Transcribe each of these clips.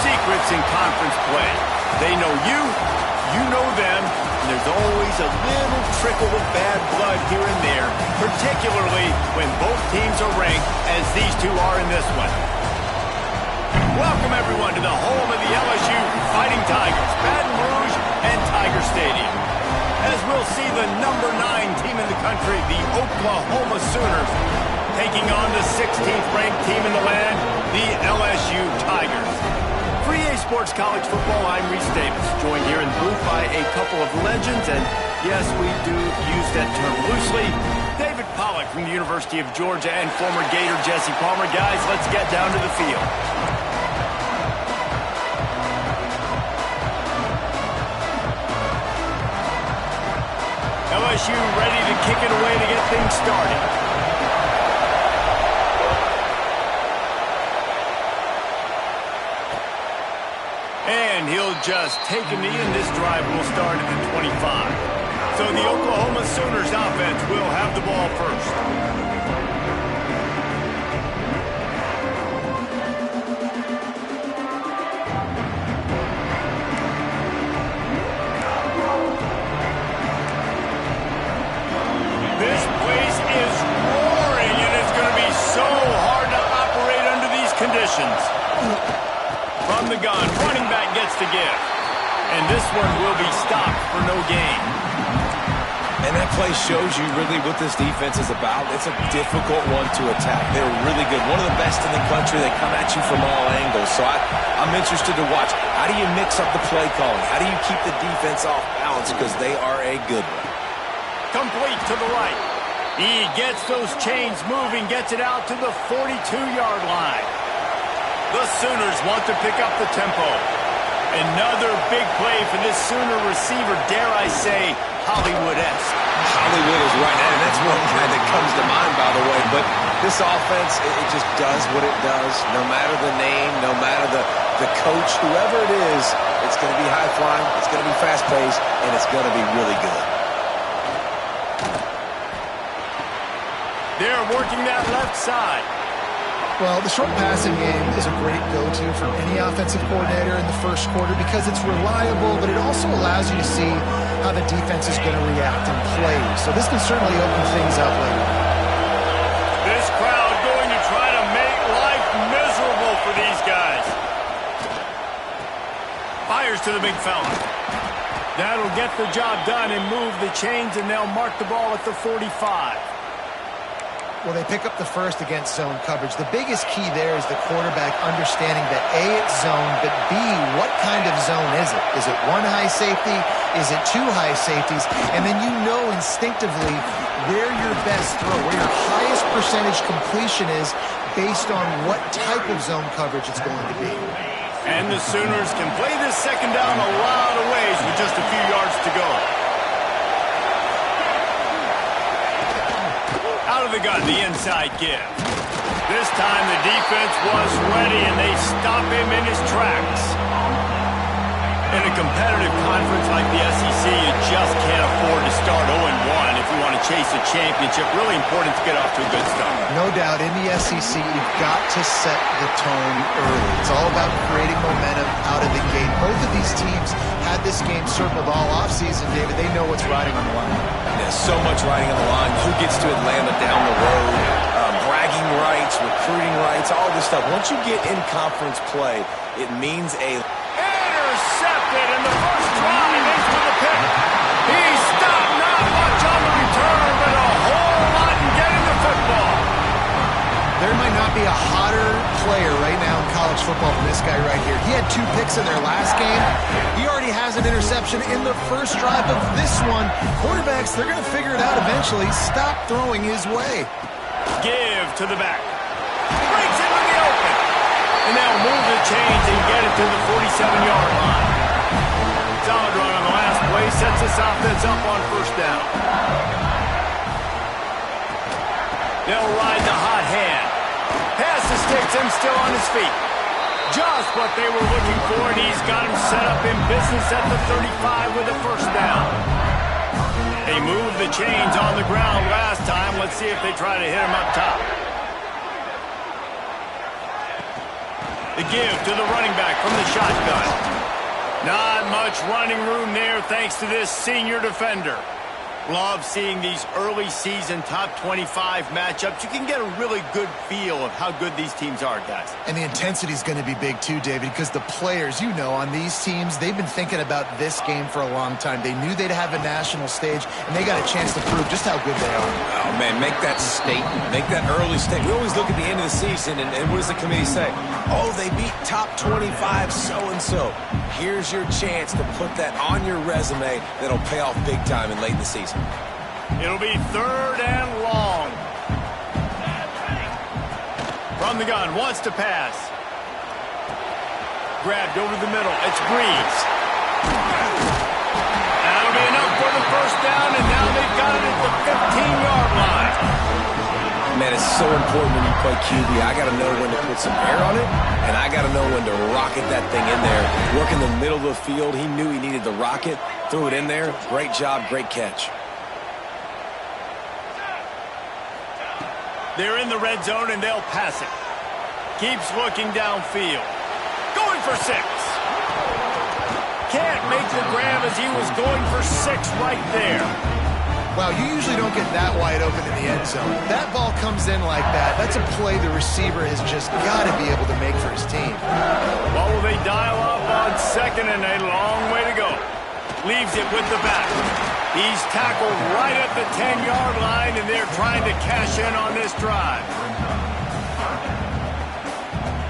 secrets in conference play. They know you, you know them, and there's always a little trickle of bad blood here and there, particularly when both teams are ranked as these two are in this one. Welcome, everyone, to the home of the LSU Fighting Tigers, Baton Rouge and Tiger Stadium. As we'll see the number 9 team in the country, the Oklahoma Sooners, taking on the 16th ranked team in the land, the LSU Tigers. For EA Sports College Football, I'm Reese Davis, joined here in the booth by a couple of legends, and yes, we do use that term loosely. David Pollack from the University of Georgia and former Gator Jesse Palmer. Guys, let's get down to the field. LSU ready to kick it away to get things started. And he'll just take a knee, and this drive will start at the 25. So the Oklahoma Sooners offense will have the ball first. This place is roaring, and it's going to be so hard to operate under these conditions. From the gun, running back gets the gift. And this one will be stopped for no gain. And that play shows you really what this defense is about. It's a difficult one to attack. They're really good. One of the best in the country. They come at you from all angles. So I'm interested to watch. How do you mix up the play calling? How do you keep the defense off balance? Because they are a good one. Complete to the right. He gets those chains moving, gets it out to the 42-yard line. The Sooners want to pick up the tempo. Another big play for this Sooner receiver, dare I say, Hollywood-esque. Hollywood is right, and that's one guy that comes to mind, by the way. But this offense, it just does what it does. No matter the name, no matter the coach, whoever it is, it's going to be high-flying, it's going to be fast-paced, and it's going to be really good. They're working that left side. Well, the short passing game is a great go-to for any offensive coordinator in the first quarter because it's reliable, but it also allows you to see how the defense is going to react and play. So this can certainly open things up later. This crowd going to try to make life miserable for these guys. Fires to the big fella. That'll get the job done and move the chains, and they'll mark the ball at the 45. Well, they pick up the first against zone coverage. The biggest key there is the quarterback understanding that A, it's zone, but B, what kind of zone is it? Is it one high safety? Is it two high safeties? And then you know instinctively where your best throw, where your highest percentage completion is based on what type of zone coverage it's going to be. And the Sooners can play this second down a lot of ways with just a few yards to go. Out of the gun, the inside give. This time the defense was ready, and they stop him in his tracks. In a competitive conference like the SEC, you just can't afford to start 0-1 if you want to chase a championship. Really important to get off to a good start. No doubt, in the SEC, you've got to set the tone early. It's all about creating momentum out of the gate. Both of these teams had this game circled all offseason, David. They know what's riding on the line. There's so much riding on the line. Who gets to Atlanta down the road? Bragging rights, recruiting rights, all this stuff. Once you get in conference play, it means a... Intercepted in the first try, makes for the pick. He stopped, not much on the return, but a whole lot in getting the football. There might not be a hotter player right now in college football than this guy right here. He had 2 picks in their last game. He already has an interception in the first drive of this one. Quarterbacks, they're going to figure it out eventually. Stop throwing his way. Give to the back. Breaks into the open. And they'll move the chains and get it to the 47-yard line. Solid run on the last play. Sets this offense up on first down. They'll ride the hot hand. Pass the sticks, him still on his feet. Just what they were looking for, and he's got him set up in business at the 35 with a first down. They moved the chains on the ground last time. Let's see if they try to hit him up top. The give to the running back from the shotgun. Not much running room there thanks to this senior defender. Love seeing these early season top 25 matchups. You can get a really good feel of how good these teams are, guys. And the intensity is going to be big too, David, because the players, you know, on these teams, they've been thinking about this game for a long time. They knew they'd have a national stage, and they got a chance to prove just how good they are. Oh, man, make that statement. Make that early statement. We always look at the end of the season, and what does the committee say? Oh, they beat top 25 so-and-so. Here's your chance to put that on your resume that'll pay off big time and late in the season. It'll be 3rd and long. From the gun, wants to pass. Grabbed over the middle. It's Breeze. That'll be enough for the first down, and now they've got it at the 15-yard line. Man, it's so important when you play QB. I got to know when to put some air on it, and I got to know when to rocket that thing in there. Work in the middle of the field. He knew he needed to rocket. Threw it in there. Great job, great catch. They're in the red zone, and they'll pass it. Keeps looking downfield. Going for 6. Can't make the grab as he was going for 6 right there. Wow, you usually don't get that wide open in the end zone. That ball comes in like that. That's a play the receiver has just got to be able to make for his team. What will they dial up on 2nd and a long way to go? Leaves it with the back. He's tackled right at the 10-yard line, and they're trying to cash in on this drive.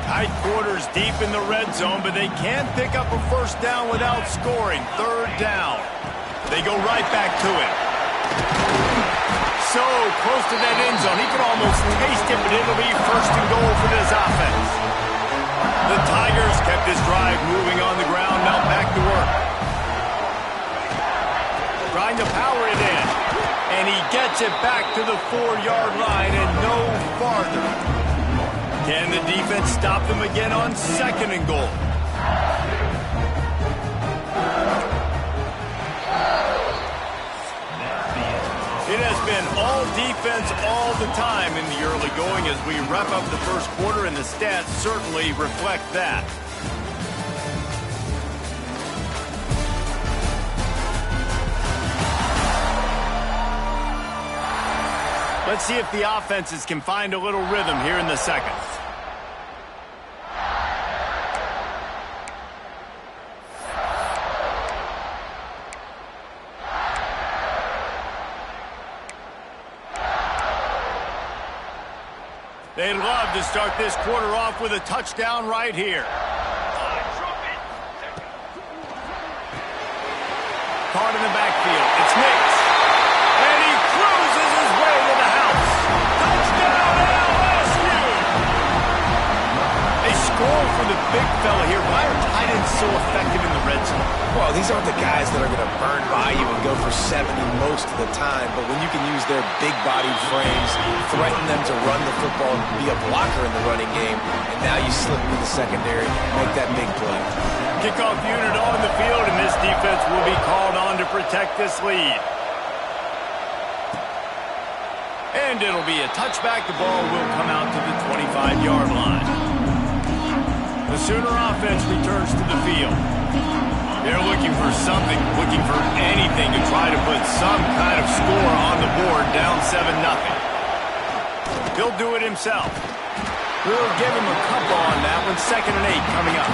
Tight quarters deep in the red zone, but they can't pick up a first down without scoring. 3rd down. They go right back to it. So close to that end zone. He could almost taste it, but it'll be 1st and goal for this offense. The Tigers kept this drive moving on the ground. Now back to work. Trying to power it in. And he gets it back to the 4-yard line and no farther. Can the defense stop them again on 2nd and goal? It has been all defense all the time in the early going as we wrap up the first quarter, and the stats certainly reflect that. Let's see if the offenses can find a little rhythm here in the second. They'd love to start this quarter off with a touchdown right here. Caught in the backfield. It's Mix. And he cruises his way to the house. Touchdown, LSU! They score for the big fella here. Why are tight ends so effective in the red zone? Well, these aren't the guys that are going to burn by you and go for 70 most of the time, but when you can use their big-bodied frames, threaten them to run the football and be a blocker in the running game, and now you slip into the secondary, make that big play. Kickoff unit on the field, and this defense will be called on to protect this lead. And it'll be a touchback. The ball will come out to the 25-yard line. The Sooner offense returns to the field. They're looking for something, looking for anything to try to put some kind of score on the board, down 7-0. He'll do it himself. We'll give him a couple on that one. 2nd and 8 coming up.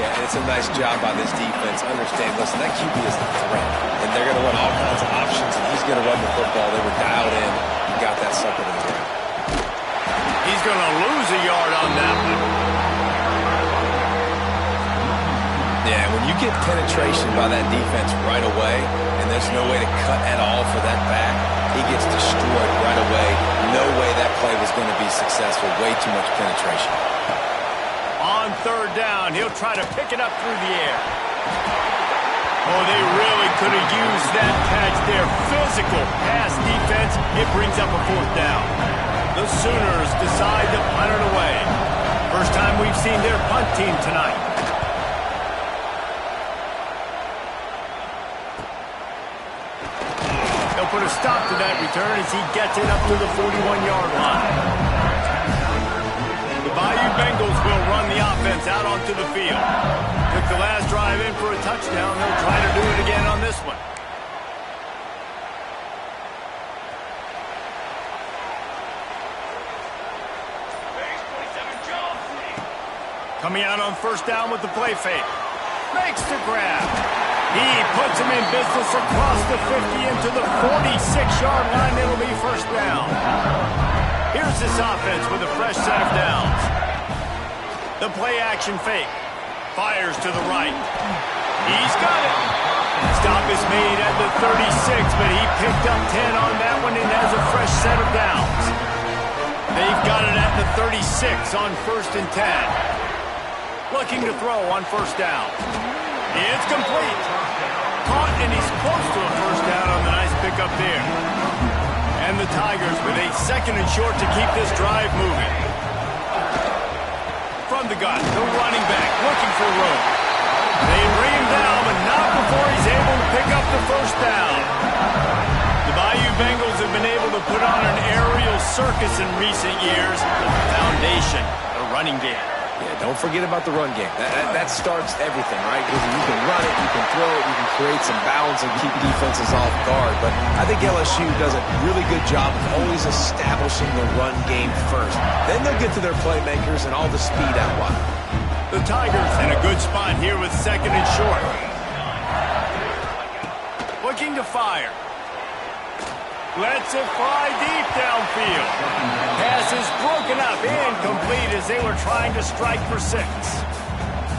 Yeah, and it's a nice job by this defense. Understand, listen, that QB is the threat, and they're going to run all kinds of options, and he's going to run the football. They were dialed in and got that sucker to the ground. He's going to lose a yard on that one. Yeah, when you get penetration by that defense right away, and there's no way to cut at all for that back, he gets destroyed right away. No way that play was going to be successful. Way too much penetration. On 3rd down, he'll try to pick it up through the air. Oh, they really could have used that catch there. Physical pass defense. It brings up a 4th down. The Sooners decide to punt it away. First time we've seen their punt team tonight. They'll put a stop to that return as he gets it up to the 41-yard line. The Bayou Bengals will run the offense out onto the field. Took the last drive in for a touchdown. They'll try to do it again on this one. Coming out on first down with the play fake. Makes the grab. He puts him in business across the 50 into the 46-yard line. It'll be first down. Here's this offense with a fresh set of downs. The play action fake. Fires to the right. He's got it. Stop is made at the 36, but he picked up 10 on that one and has a fresh set of downs. They've got it at the 36 on first and 10. Looking to throw on first down. It's complete. Caught, and he's close to a first down on the nice pickup there. And the Tigers with a second and short to keep this drive moving. From the gun, the running back looking for room. They bring him down, but not before he's able to pick up the first down. The Bayou Bengals have been able to put on an aerial circus in recent years. The foundation, the running game. Yeah, don't forget about the run game. That starts everything, right? Because you can run it, you can throw it, you can create some balance and keep defenses off guard. But I think LSU does a really good job of always establishing the run game first. Then they'll get to their playmakers and all the speed out wide. The Tigers in a good spot here with second and short. Looking to fire. Lets it fly deep downfield. Pass is broken up, incomplete as they were trying to strike for 6.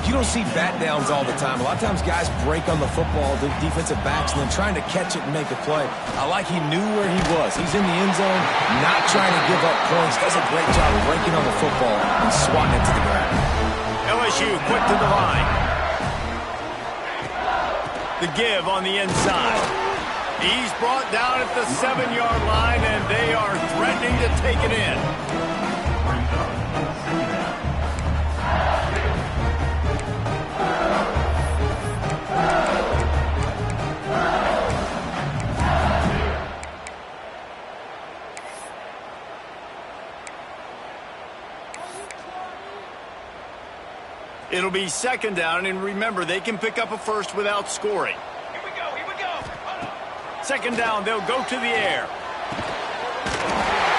You don't see bat downs all the time. A lot of times guys break on the football, the defensive backs, and then trying to catch it and make a play. I like he knew where he was. He's in the end zone, not trying to give up points. Does a great job breaking on the football and swatting it to the ground. LSU quick to the line. The give on the inside. He's brought down at the 7-yard line, and they are threatening to take it in. It'll be second down, and remember, they can pick up a first without scoring. Second down, they'll go to the air.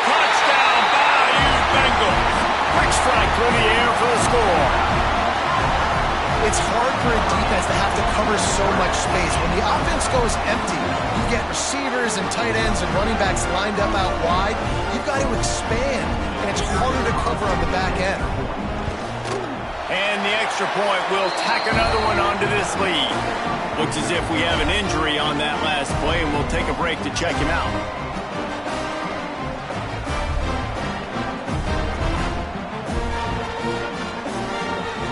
Touchdown, Bayou Bengals. Quick strike through the air for the score. It's hard for a defense to have to cover so much space. When the offense goes empty, you get receivers and tight ends and running backs lined up out wide. You've got to expand, and it's harder to cover on the back end. And the extra point will tack another one onto this lead. Looks as if we have an injury on that last play, and we'll take a break to check him out.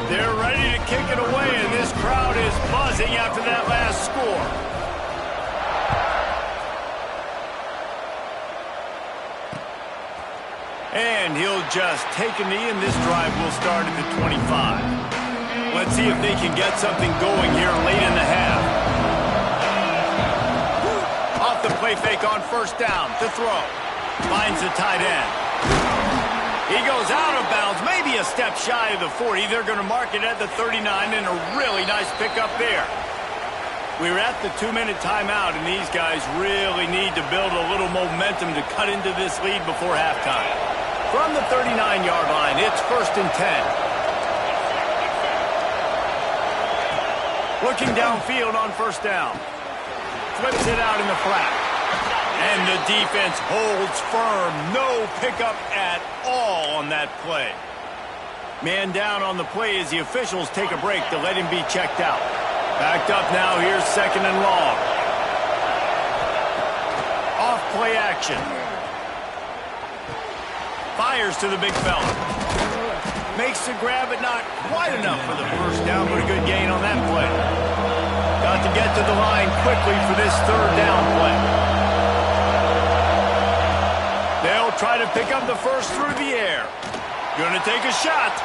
They're ready to kick it away, and this crowd is buzzing after that last score. And he'll just take a knee, and this drive will start at the 25. Let's see if they can get something going here late in the half. Off the play fake on first down to throw. Finds the tight end. He goes out of bounds, maybe a step shy of the 40. They're going to mark it at the 39, and a really nice pickup there. We're at the 2-minute timeout, and these guys really need to build a little momentum to cut into this lead before halftime. From the 39-yard line, it's first and 10. Looking downfield on first down. Flips it out in the flat. And the defense holds firm. No pickup at all on that play. Man down on the play as the officials take a break to let him be checked out. Backed up now. Here's second and long. Off play action. Fires to the big fella. Makes the grab, but not quite enough for the first down, but a good gain on that play. Got to get to the line quickly for this third down play. They'll try to pick up the first through the air. Gonna take a shot.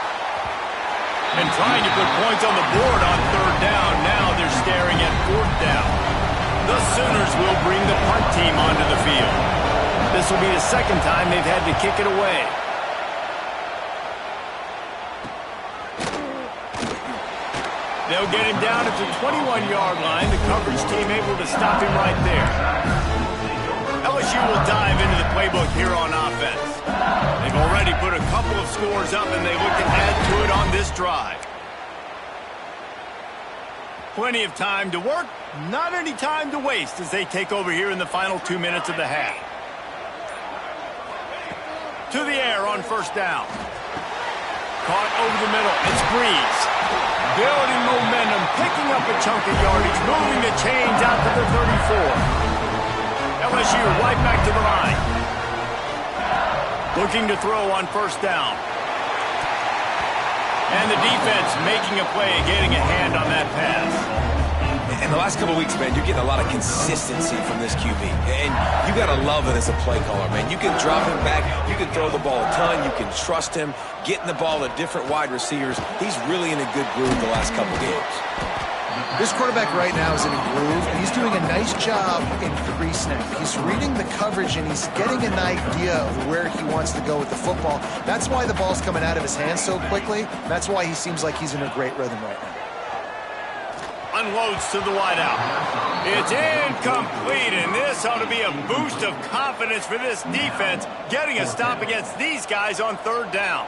And trying to put points on the board on third down. Now they're staring at fourth down. The Sooners will bring the punt team onto the field. This will be the second time they've had to kick it away. They'll get him down at the 21-yard line. The coverage team able to stop him right there. LSU will dive into the playbook here on offense. They've already put a couple of scores up, and they look to add to it on this drive. Plenty of time to work, not any time to waste as they take over here in the final 2 minutes of the half. To the air on first down. Caught over the middle. It's Breeze. Building momentum, picking up a chunk of yardage, moving the chains out to the 34. LSU right back to the line. Looking to throw on first down. And the defense making a play, getting a hand on that pass. In the last couple of weeks, man, you're getting a lot of consistency from this QB. And you got to love it as a play caller, man. You can drop him back. You can throw the ball a ton. You can trust him. Getting the ball to different wide receivers. He's really in a good groove the last couple of games. This quarterback right now is in a groove, and he's doing a nice job in pre-snap. He's reading the coverage, and he's getting an idea of where he wants to go with the football. That's why the ball's coming out of his hands so quickly. That's why he seems like he's in a great rhythm right now. Unloads to the wideout. It's incomplete, and this ought to be a boost of confidence for this defense, getting a stop against these guys on third down.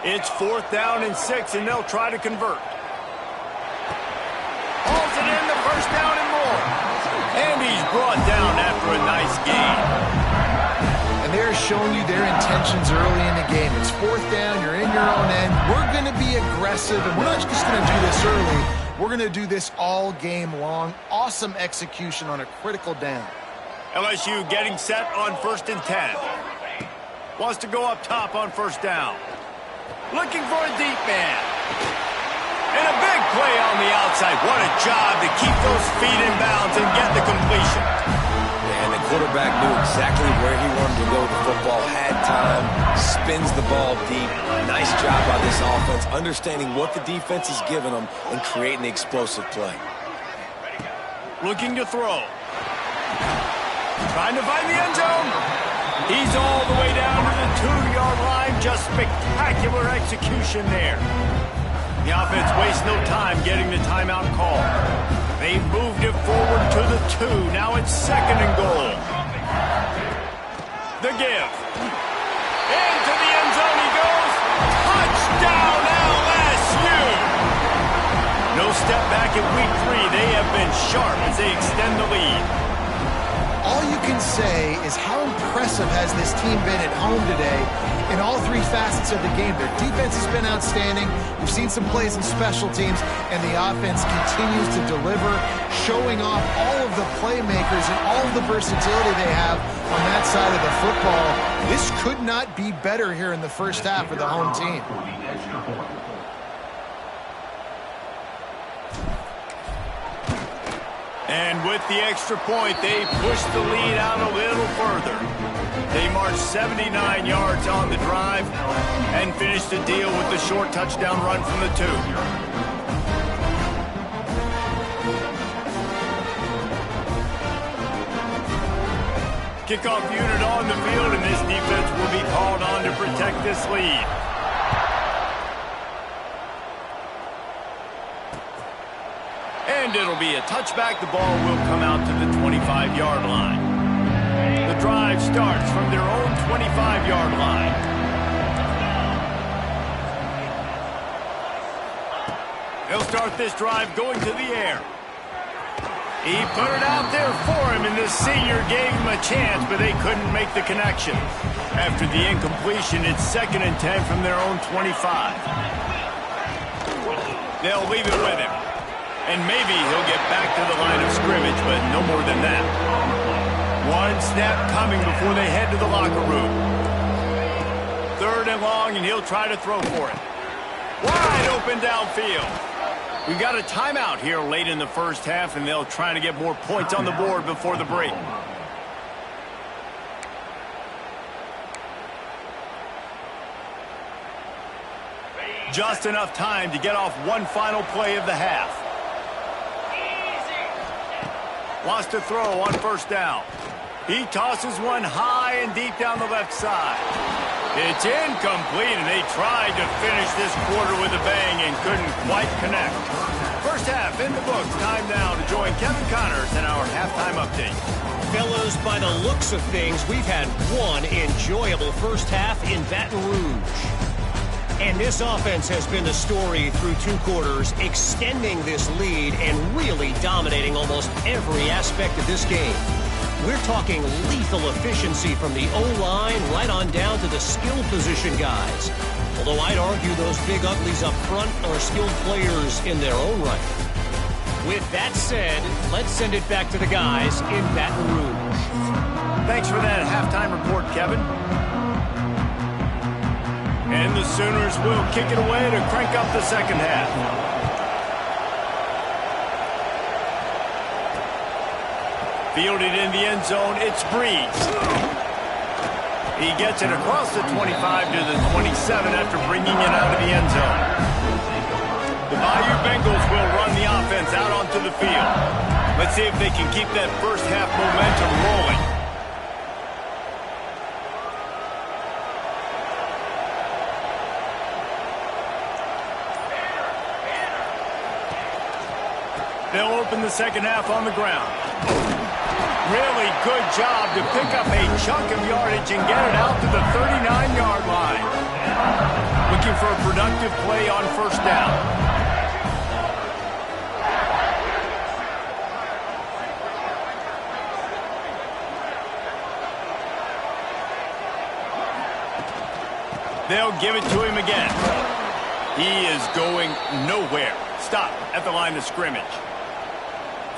It's 4th down and 6, and they'll try to convert. Hauls it in, the first down and more. And he's brought down after a nice gain. And they're showing you their intentions early in the game. It's 4th down, you're in your own end. We're going to be aggressive, and we're not just going to do this early. We're going to do this all game long. Awesome execution on a critical down. LSU getting set on 1st and 10. Wants to go up top on first down. Looking for a deep man. And a big play on the outside. What a job to keep those feet in bounds and get the completion. And the quarterback knew exactly where he wanted to go with the football, had time, spins the ball deep. Nice job by this offense, understanding what the defense is giving them and creating the explosive play. Looking to throw. Trying to find the end zone. He's all the way down to the 2-yard line. Just spectacular execution there. The offense wastes no time getting the timeout call. They moved it forward to the 2. Now it's 2nd and goal. The give. Into the end zone he goes. Touchdown LSU! No step back in week 3. They have been sharp as they extend the lead. All you can say is how impressive has this team been at home today in all 3 facets of the game. Their defense has been outstanding. We've seen some plays in special teams, and the offense continues to deliver, showing off all of the playmakers and all of the versatility they have on that side of the football. This could not be better here in the first half for the home team. And with the extra point, they push the lead out a little further. They march 79 yards on the drive and finish the deal with the short touchdown run from the 2. Kickoff unit on the field, and this defense will be called on to protect this lead. And it'll be a touchback. The ball will come out to the 25-yard line. The drive starts from their own 25-yard line. They'll start this drive going to the air. He put it out there for him, and the senior gave him a chance, but they couldn't make the connection. After the incompletion, it's 2nd and 10 from their own 25. They'll leave it with him. And maybe he'll get back to the line of scrimmage, but no more than that. One snap coming before they head to the locker room. 3rd and long, and he'll try to throw for it. Wide open downfield. We've got a timeout here late in the first half, and they'll try to get more points on the board before the break. Just enough time to get off one final play of the half. Wants to throw on first down. He tosses one high and deep down the left side. It's incomplete, and they tried to finish this quarter with a bang and couldn't quite connect. First half in the books. Time now to join Kevin Connors in our halftime update. Fellas, by the looks of things, we've had one enjoyable first half in Baton Rouge. And this offense has been the story through 2 quarters, extending this lead and really dominating almost every aspect of this game. We're talking lethal efficiency from the O-line right on down to the skill position guys. Although I'd argue those big uglies up front are skilled players in their own right. With that said, let's send it back to the guys in Baton Rouge. Thanks for that halftime report, Kevin. And the Sooners will kick it away to crank up the second half. Fielded in the end zone, it's Breeze. He gets it across the 25 to the 27 after bringing it out of the end zone. The Bayou Bengals will run the offense out onto the field. Let's see if they can keep that first half momentum rolling. They'll open the second half on the ground. Really good job to pick up a chunk of yardage and get it out to the 39-yard line. Looking for a productive play on first down. They'll give it to him again. He is going nowhere. Stop at the line of scrimmage.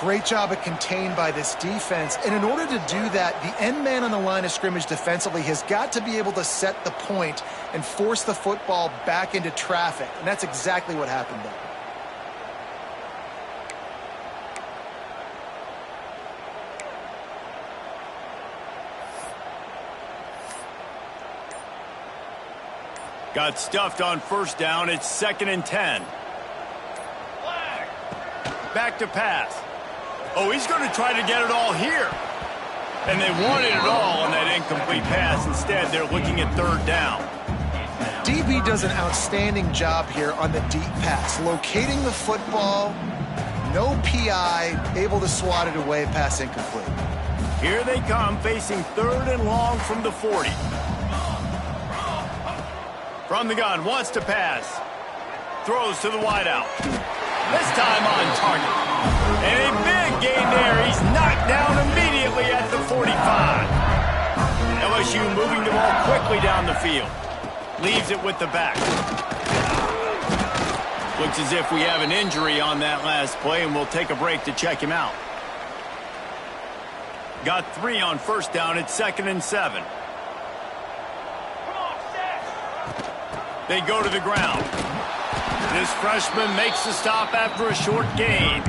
Great job of contained by this defense. And in order to do that, the end man on the line of scrimmage defensively has got to be able to set the point and force the football back into traffic. And that's exactly what happened there. Got stuffed on first down. It's 2nd and 10. Back to pass. Oh, he's going to try to get it all here. And they wanted it all on that incomplete pass. Instead, they're looking at 3rd down. DB does an outstanding job here on the deep pass. Locating the football, no PI, able to swat it away, pass incomplete. Here they come, facing 3rd and long from the 40. From the gun, wants to pass. Throws to the wideout. This time on target. And a big gain there. He's knocked down immediately at the 45. LSU moving the ball quickly down the field. Leaves it with the back. Looks as if we have an injury on that last play, and we'll take a break to check him out. Got 3 on first down. It's 2nd and 7. They go to the ground. This freshman makes the stop after a short gain.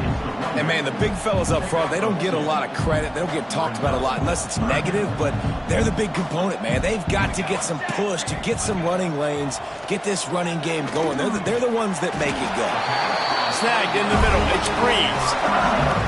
And, man, the big fellas up front, they don't get a lot of credit. They don't get talked about a lot unless it's negative, but they're the big component, man. They've got to get some push, to get some running lanes, get this running game going. They're the ones that make it go. Snagged in the middle. It's Breeze.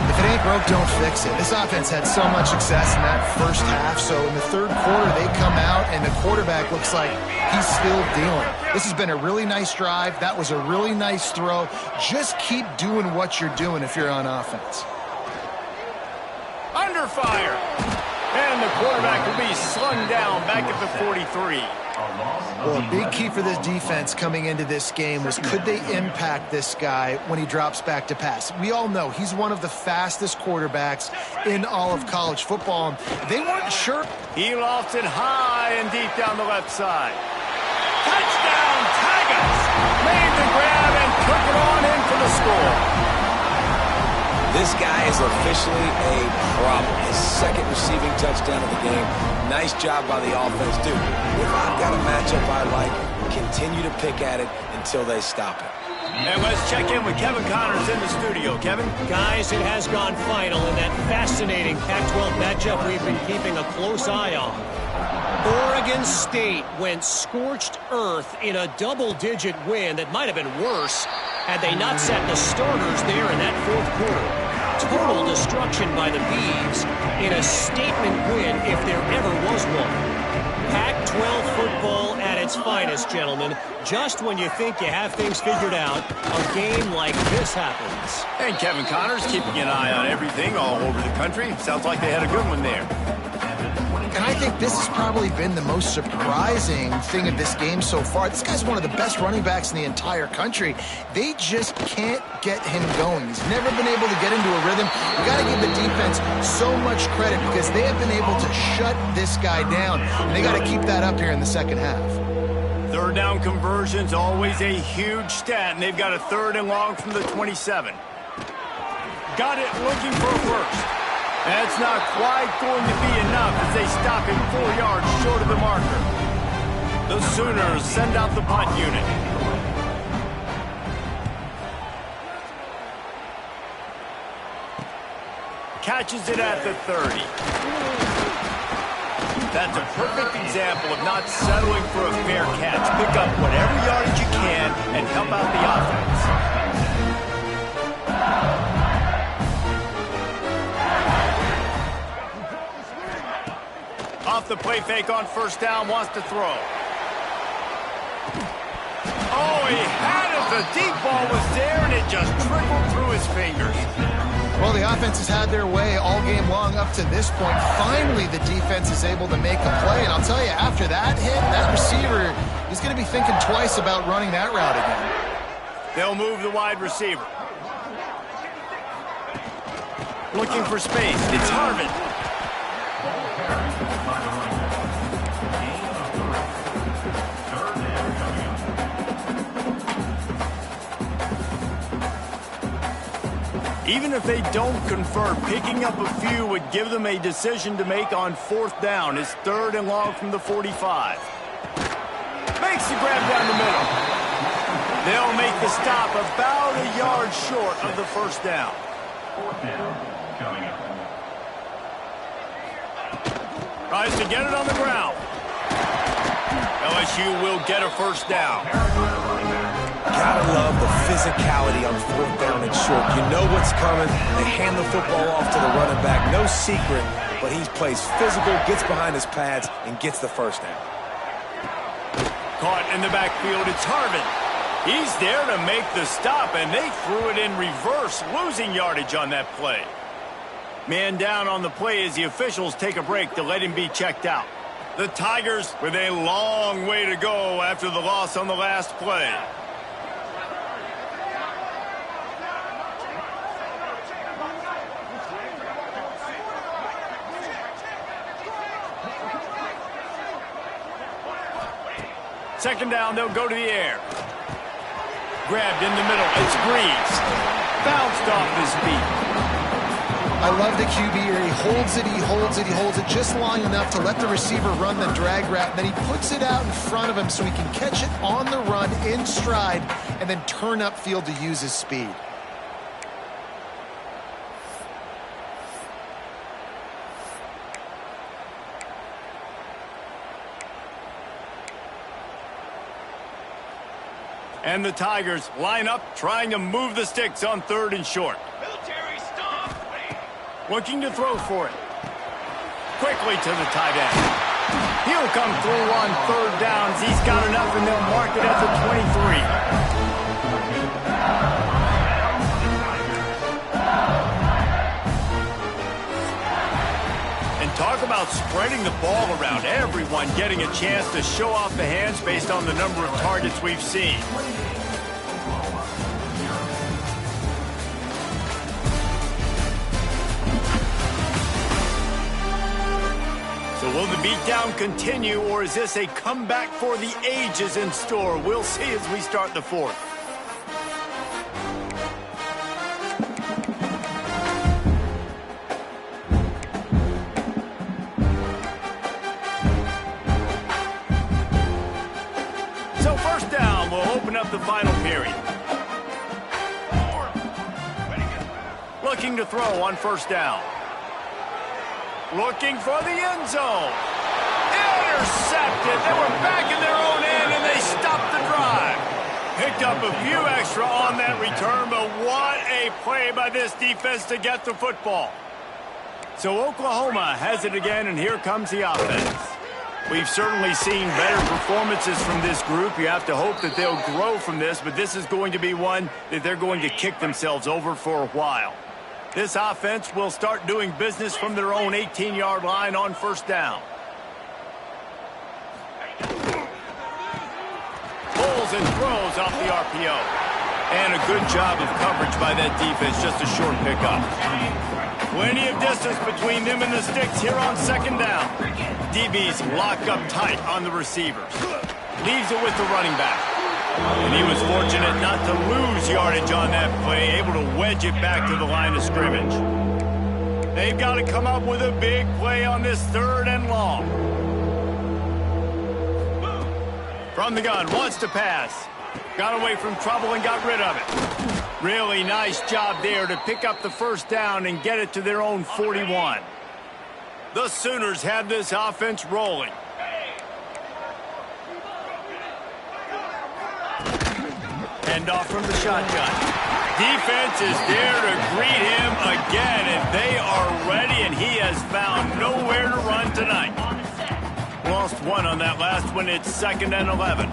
If it ain't broke, don't fix it. This offense had so much success in that first half, so in the 3rd quarter, they come out, and the quarterback looks like he's still dealing. This has been a really nice drive. That was a really nice throw. Just keep doing what you're doing if you're on offense. Under fire. And the quarterback will be slung down back at the 43. Well, a big key for this defense coming into this game was could they impact this guy when he drops back to pass. We all know he's one of the fastest quarterbacks in all of college football. They weren't sure. He lofts it high and deep down the left side. Touchdown, Tigers! Made the grab and took it on in for the score. This guy is officially a problem. His 2nd receiving touchdown of the game. Nice job by the offense, dude. If I've got a matchup I like, continue to pick at it until they stop it. And let's check in with Kevin Connors in the studio. Kevin? Guys, it has gone final in that fascinating Pac-12 matchup we've been keeping a close eye on. Oregon State went scorched earth in a double-digit win that might have been worse had they not sat the starters there in that 4th quarter. Total destruction by the Beavs in a statement win if there ever was one. Pac-12 football at its its finest, gentlemen. Just when you think you have things figured out, a game like this happens. And Kevin Connors keeping an eye on everything all over the country. Sounds like they had a good one there. And I think this has probably been the most surprising thing of this game so far. This guy's one of the best running backs in the entire country. They just can't get him going. He's never been able to get into a rhythm. You got to give the defense so much credit because they have been able to shut this guy down. And they got to keep that up here in the second half. Third down conversion's always a huge stat, and they've got a 3rd and long from the 27. Got it, looking for a first. That's not quite going to be enough as they stop him 4 yards short of the marker. The Sooners send out the punt unit. Catches it at the 30. That's a perfect example of not settling for a fair catch. Pick up whatever yardage you can and help out the offense. Off the play fake on first down, wants to throw. Oh, he had it. The deep ball was there, and it just trickled through his fingers. Well, the offense has had their way all game long up to this point. Finally, the defense is able to make a play. And I'll tell you, after that hit, that receiver, he's going to be thinking twice about running that route again. They'll move the wide receiver. Looking for space. It's Harvin. Even if they don't convert, picking up a few would give them a decision to make on 4th down. It's 3rd and long from the 45. Makes the grab down the middle. They'll make the stop about a yard short of the first down. 4th down coming up. Tries to get it on the ground. LSU will get a first down. Gotta love the physicality on 4th down and short. You know what's coming. They hand the football off to the running back. No secret, but he plays physical, gets behind his pads, and gets the first down. Caught in the backfield, it's Harvin. He's there to make the stop, and they threw it in reverse, losing yardage on that play. Man down on the play as the officials take a break to let him be checked out. The Tigers with a long way to go after the loss on the last play. Second down, they'll go to the air. Grabbed in the middle, it's Breeze. Bounced off his feet. I love the QB here. He holds it, he holds it, he holds it just long enough to let the receiver run the drag route. Then he puts it out in front of him so he can catch it on the run in stride and then turn upfield to use his speed. And the Tigers line up, trying to move the sticks on 3rd and short. Looking to throw for it. Quickly to the tight end. He'll come through on 3rd downs. He's got enough, and they'll mark it at the 23. And talk about spreading the ball around. Everyone getting a chance to show off the hands based on the number of targets we've seen. So will the beatdown continue, or is this a comeback for the ages in store? We'll see as we start the 4th. So first down will open up the final period. Looking to throw on first down. Looking for the end zone. Intercepted. They were back in their own end, and they stopped the drive. Picked up a few extra on that return, but what a play by this defense to get the football. So Oklahoma has it again, and here comes the offense. We've certainly seen better performances from this group. You have to hope that they'll grow from this, but this is going to be one that they're going to kick themselves over for a while. This offense will start doing business from their own 18-yard line on first down. Pulls and throws off the RPO. And a good job of coverage by that defense, just a short pickup. Plenty of distance between them and the sticks here on second down. DBs lock up tight on the receivers. Leaves it with the running back. And he was fortunate not to lose yardage on that play, able to wedge it back to the line of scrimmage. They've got to come up with a big play on this 3rd and long. From the gun, wants to pass. Got away from trouble and got rid of it. Really nice job there to pick up the first down and get it to their own 41. The Sooners have this offense rolling. Hand off from the shotgun. Defense is there to greet him again, and they are ready, and he has found nowhere to run tonight. Lost one on that last one. It's 2nd and 11.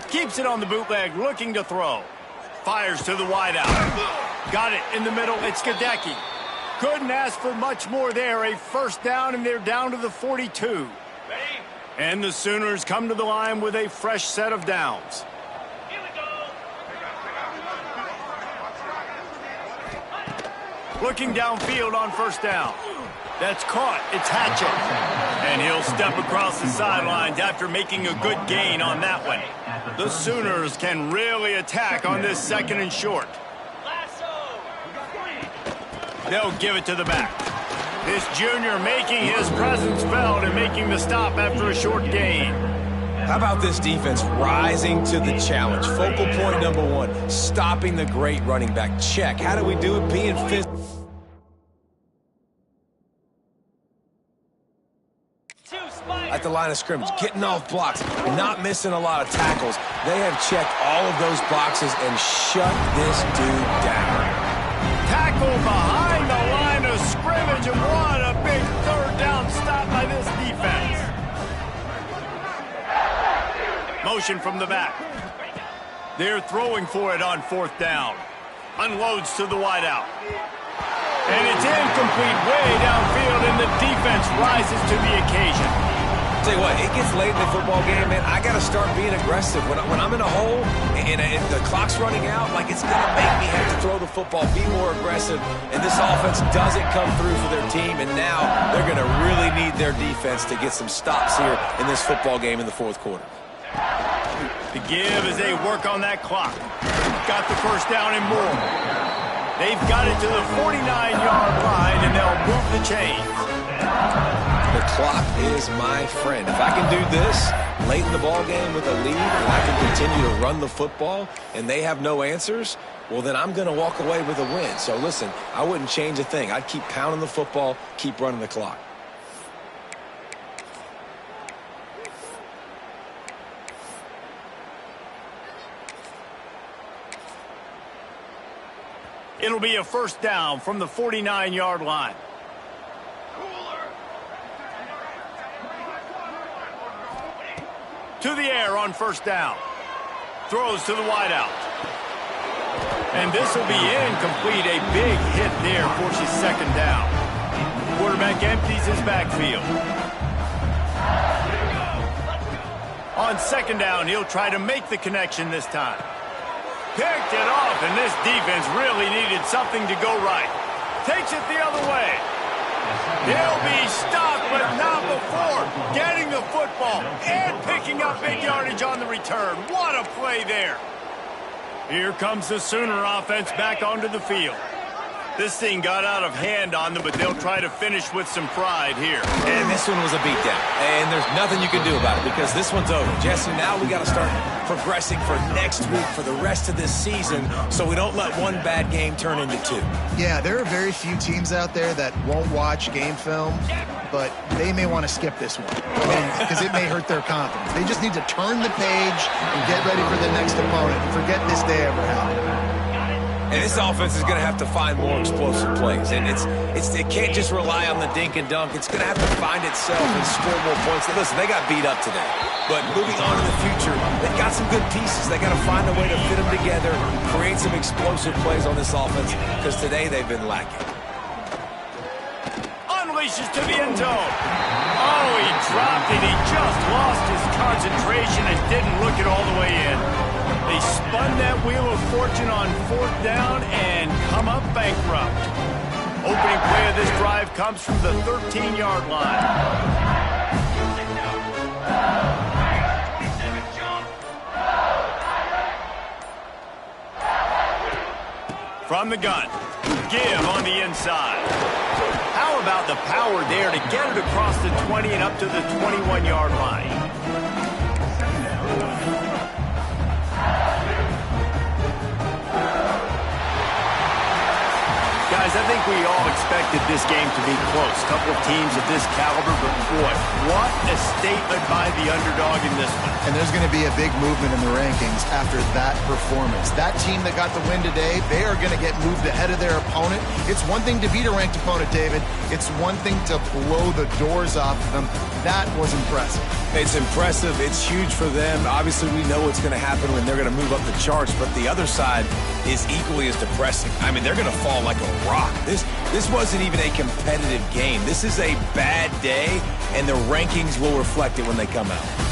Keeps it on the bootleg, looking to throw. Fires to the wideout. Got it in the middle. It's Gadecki. Couldn't ask for much more there. A first down, and they're down to the 42. And the Sooners come to the line with a fresh set of downs. Looking downfield on first down. That's caught. It's Hatchett. And he'll step across the sidelines after making a good gain on that one. The Sooners can really attack on this 2nd and short. They'll give it to the back. This junior making his presence felt and making the stop after a short gain. How about this defense rising to the challenge? Focal point number 1, stopping the great running back. Check. How do we do it? Being physical. At the line of scrimmage, getting off blocks, not missing a lot of tackles. They have checked all of those boxes and shut this dude down. Tackle behind the line of scrimmage, and what a big 3rd down stop by this defense. Motion from the back. They're throwing for it on 4th down. Unloads to the wideout. And it's incomplete way downfield, and the defense rises to the occasion. Tell you what, it gets late in the football game, man. I got to start being aggressive. When I'm in a hole and the clock's running out, like, it's going to make me have to throw the football, be more aggressive. And this offense doesn't come through for their team, and now they're going to really need their defense to get some stops here in this football game in the 4th quarter. The give as they work on that clock. Got the first down and more. They've got it to the 49-yard line, and they'll move the chains. The clock is my friend. If I can do this late in the ball game with a lead and I can continue to run the football and they have no answers, well, then I'm going to walk away with a win. So, listen, I wouldn't change a thing. I'd keep pounding the football, keep running the clock. It'll be a first down from the 49-yard line. To the air on first down. Throws to the wideout. And this will be incomplete. A big hit there forces 2nd down. Quarterback empties his backfield. On 2nd down, he'll try to make the connection this time. Picked it off, and this defense really needed something to go right. Takes it the other way. He'll be stopped, but not before getting the football and picking up big yardage on the return. What a play there. Here comes the Sooner offense back onto the field. This thing got out of hand on them, but they'll try to finish with some pride here. And this one was a beatdown. And there's nothing you can do about it because this one's over. Jesse, now we got to start progressing for next week, for the rest of this season, so we don't let one bad game turn into 2. Yeah, there are very few teams out there that won't watch game film, but they may want to skip this one because it may hurt their confidence. They just need to turn the page and get ready for the next opponent. Forget this day ever happened. And this offense is going to have to find more explosive plays. And it can't just rely on the dink and dunk. It's going to have to find itself and score more points. Listen, they got beat up today. But moving on to the future, they've got some good pieces. They got to find a way to fit them together, create some explosive plays on this offense, because today they've been lacking. Unleashes to the end zone. Oh, he dropped it. He just lost his concentration and didn't look it all the way in. They spun that wheel of fortune on fourth down and come up bankrupt. Opening play of this drive comes from the 13-yard line. From the gun, give on the inside. How about the power there to get it across the 20 and up to the 21-yard line? Guys, I think we all expected this game to be close. A couple of teams of this caliber, but boy, what a statement by the underdog in this one. And there's going to be a big movement in the rankings after that performance. That team that got the win today, they are going to get moved ahead of their opponent. It's one thing to beat a ranked opponent, David. It's one thing to blow the doors off of them. That was impressive. It's impressive. It's huge for them. Obviously, we know what's going to happen when they're going to move up the charts, but the other side is equally as depressing. I mean, they're going to fall like a rock. This wasn't even a competitive game. This is a bad day, and the rankings will reflect it when they come out.